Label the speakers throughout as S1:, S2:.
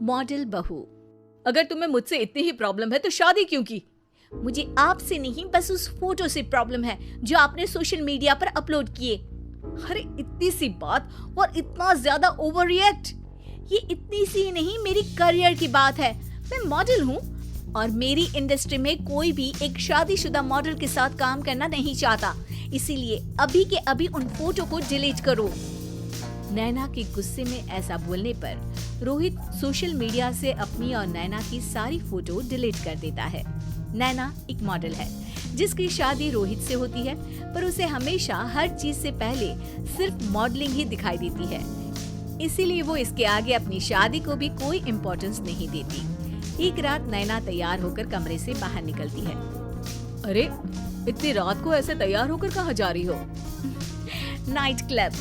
S1: Model बहू। अगर तुम्हें मुझसे इतनी ही प्रॉब्लम है तो शादी क्यों की?
S2: मुझे आपसे नहीं, बस उस फोटो से प्रॉब्लम है जो आपने सोशल मीडिया पर अपलोड किए।
S1: अरे इतनी सी बात और इतना ज्यादा ओवर रिएक्ट?
S2: ये इतनी सी नहीं, मेरी करियर की बात है। मैं मॉडल हूँ और मेरी इंडस्ट्री में कोई भी एक शादीशुदा मॉडल के साथ काम करना नहीं चाहता, इसीलिए अभी के अभी उन फोटो को डिलीट करो।
S1: नैना के गुस्से में ऐसा बोलने पर रोहित सोशल मीडिया से अपनी और नैना की सारी फोटो डिलीट कर देता है। नैना एक मॉडल है जिसकी शादी रोहित से होती है, पर उसे हमेशा हर चीज से पहले सिर्फ मॉडलिंग ही दिखाई देती है, इसीलिए वो इसके आगे अपनी शादी को भी कोई इम्पोर्टेंस नहीं देती। एक रात नैना तैयार होकर कमरे से बाहर निकलती है। अरे इतनी रात को ऐसे तैयार होकर कहाँ जा रही हो?
S2: Night club.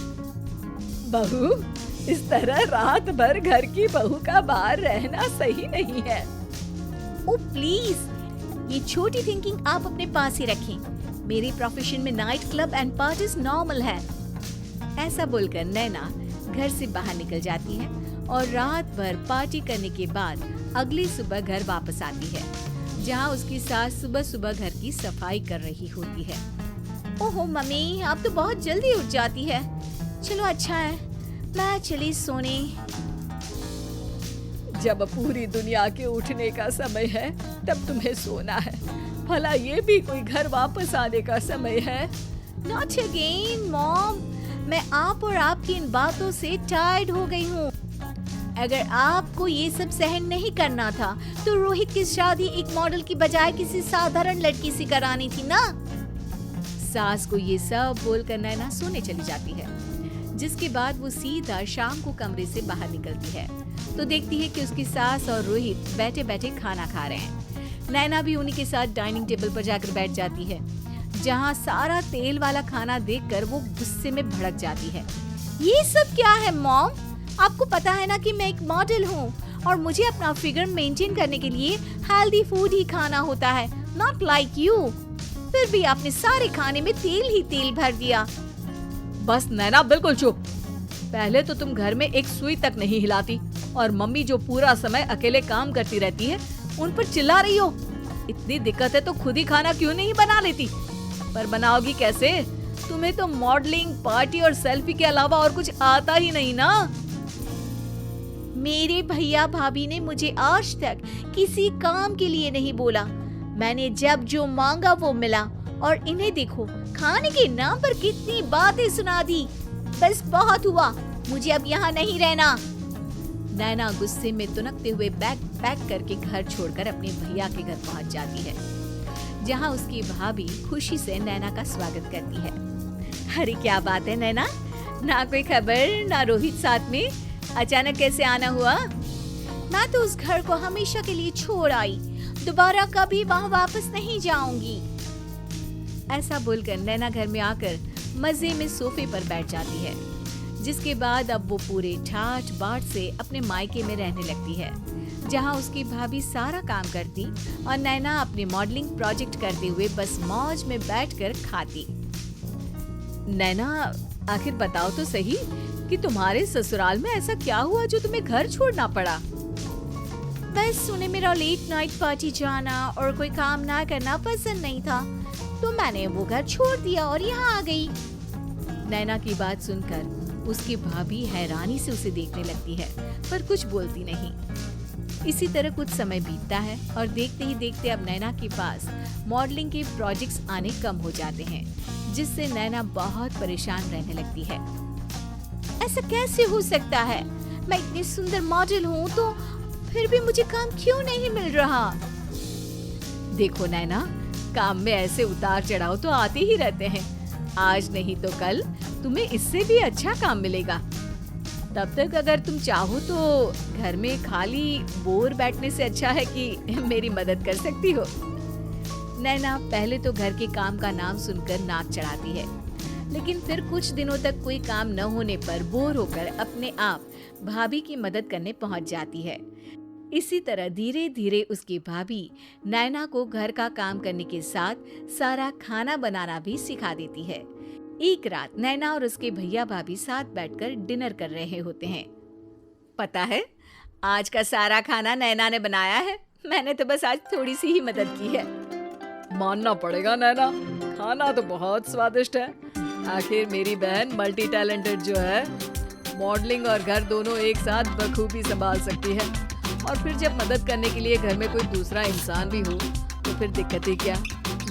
S1: बहू, इस तरह रात भर घर की बहू का बाहर रहना सही नहीं है।
S2: ओ प्लीज, ये छोटी थिंकिंग आप अपने पास ही रखें। मेरे प्रोफेशन में night club and parties normal है।
S1: ऐसा बोलकर नैना घर से बाहर निकल जाती है और रात भर पार्टी करने के बाद अगली सुबह घर वापस आती है, जहां उसकी सास सुबह सुबह घर की सफाई कर रही होती है।
S2: ओहो मम्मी, आप तो बहुत जल्दी उठ जाती है। चलो अच्छा है, मैं चली सोने।
S1: जब पूरी दुनिया के उठने का समय है तब तुम्हें सोना है? भला ये भी कोई घर वापस आने का समय है?
S2: Not again, mom. मैं आप और आपकी इन बातों से टायर्ड हो गई हूँ। अगर आपको ये सब सहन नहीं करना था तो रोहित की शादी एक मॉडल की बजाय किसी साधारण लड़की से करानी थी ना।
S1: सास को ये सब बोलकर नैना सोने चली जाती है, जिसके बाद वो सीधा शाम को कमरे से बाहर निकलती है तो देखती है कि उसकी सास और रोहित बैठे बैठे खाना खा रहे हैं। नैना भी उन्हीं के साथ डाइनिंग टेबल पर जाकर बैठ जाती है, जहाँ सारा तेल वाला खाना देखकर वो गुस्से में भड़क जाती है।
S2: ये सब क्या है मॉम? आपको पता है ना कि मैं एक मॉडल हूँ और मुझे अपना फिगर मेंटेन करने के लिए हेल्दी फूड ही खाना होता है, नॉट लाइक यू। फिर भी आपने सारे खाने में तेल ही तेल भर दिया।
S1: बस नैना, बिल्कुल चुप। पहले तो तुम घर में एक सुई तक नहीं हिलाती और मम्मी जो पूरा समय अकेले काम करती रहती है उन पर चिल्ला रही हो। इतनी दिक्कत है तो खुद ही खाना क्यों नहीं बना लेती? पर बनाओगी कैसे? तुम्हें तो मॉडलिंग, पार्टी और सेल्फी के अलावा और कुछ आता ही नहीं ना।
S2: मेरे भैया भाभी ने मुझे आज तक किसी काम के लिए नहीं बोला। मैंने जब जो मांगा वो मिला और इन्हें देखो, खाने के नाम पर कितनी बातें सुना दी। बस बहुत हुआ, मुझे अब यहाँ नहीं रहना।
S1: नैना गुस्से में तुनकते हुए बैग पैक करके घर छोड़कर अपने भैया के घर पहुँच जाती है, जहाँ उसकी भाभी खुशी से नैना का स्वागत करती है।
S2: अरे क्या बात है नैना, ना कोई खबर ना रोहित साथ में, अचानक कैसे आना हुआ? मैं तो उस घर को हमेशा के लिए छोड़ आई, दोबारा कभी वहाँ वापस नहीं जाऊंगी।
S1: ऐसा बोलकर नैना घर में आकर मजे में सोफे पर बैठ जाती है, जिसके बाद अब वो पूरे ठाठ बाट से अपने मायके में रहने लगती है, जहाँ उसकी भाभी सारा काम करती और नैना अपने मॉडलिंग प्रोजेक्ट करते हुए बस मौज में बैठकर खाती। नैना, आखिर बताओ तो सही कि तुम्हारे ससुराल में ऐसा क्या हुआ जो तुम्हें घर छोड़ना पड़ा?
S2: बस उन्हें मेरा लेट नाइट पार्टी जाना और कोई काम ना करना पसंद नहीं था, तो मैंने वो घर छोड़ दिया और यहाँ आ गई।
S1: नैना की बात सुनकर उसकी भाभी हैरानी से उसे देखने लगती है, पर कुछ बोलती नहीं। इसी तरह कुछ समय बीतता है और देखते ही देखते अब नैना के पास मॉडलिंग के प्रोजेक्ट्स आने कम हो जाते हैं, जिससे नैना बहुत परेशान रहने लगती है।
S2: ऐसा कैसे हो सकता है? मैं इतनी सुंदर मॉडल हूँ तो फिर भी मुझे काम क्यों नहीं मिल रहा?
S1: देखो नैना, काम में ऐसे उतार चढ़ाव तो आते ही रहते हैं। आज नहीं तो कल तुम्हें इससे भी अच्छा काम मिलेगा। तब तक अगर तुम चाहो तो घर में खाली बोर बैठने से अच्छा है कि मेरी मदद कर सकती हो। नैना पहले तो घर के काम का नाम सुनकर नाक चढ़ाती है, लेकिन फिर कुछ दिनों तक कोई काम न होने पर बोर होकर अपने आप भाभी की मदद करने पहुंच जाती है। इसी तरह धीरे धीरे उसकी भाभी नैना को घर का काम करने के साथ सारा खाना बनाना भी सिखा देती है। एक रात नैना और उसके भैया भाभी साथ बैठकर डिनर कर रहे होते हैं। पता है, आज का सारा खाना नैना ने बनाया है, मैंने तो बस आज थोड़ी सी ही मदद की है। मानना पड़ेगा नैना, खाना तो बहुत स्वादिष्ट है। आखिर मेरी बहन मल्टी टैलेंटेड जो है, मॉडलिंग और घर दोनों एक साथ बखूबी संभाल सकती है। और फिर जब मदद करने के लिए घर में कोई दूसरा इंसान भी हो तो फिर दिक्कत ही क्या।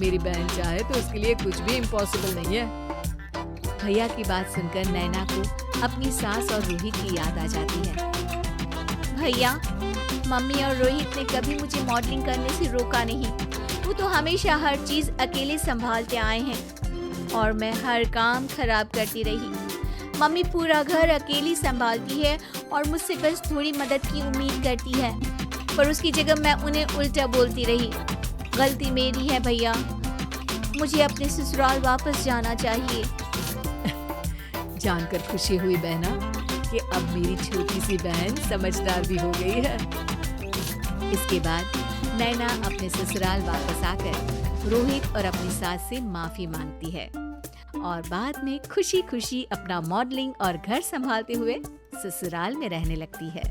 S1: मेरी बहन चाहे तो उसके लिए कुछ भी इम्पॉसिबल नहीं है। भैया की बात सुनकर नैना को अपनी सास और रोहित की याद आ जाती है।
S2: भैया, मम्मी और रोहित ने कभी मुझे मॉडलिंग करने से रोका नहीं। वो तो हमेशा हर चीज अकेले संभालते आए हैं और मैं हर काम खराब करती रही। मम्मी पूरा घर अकेली संभालती है और मुझसे बस थोड़ी मदद की उम्मीद करती है, पर उसकी जगह मैं उन्हें उल्टा बोलती रही। गलती मेरी है भैया, मुझे अपने ससुराल वापस जाना चाहिए।
S1: जानकर खुशी हुई बहना कि अब मेरी छोटी सी बहन समझदार भी हो गई है। इसके बाद नैना अपने ससुराल वापस आकर रोहित और अपनी सास से माफी मांगती है और बाद में खुशी खुशी अपना मॉडलिंग और घर संभालते हुए ससुराल में रहने लगती है।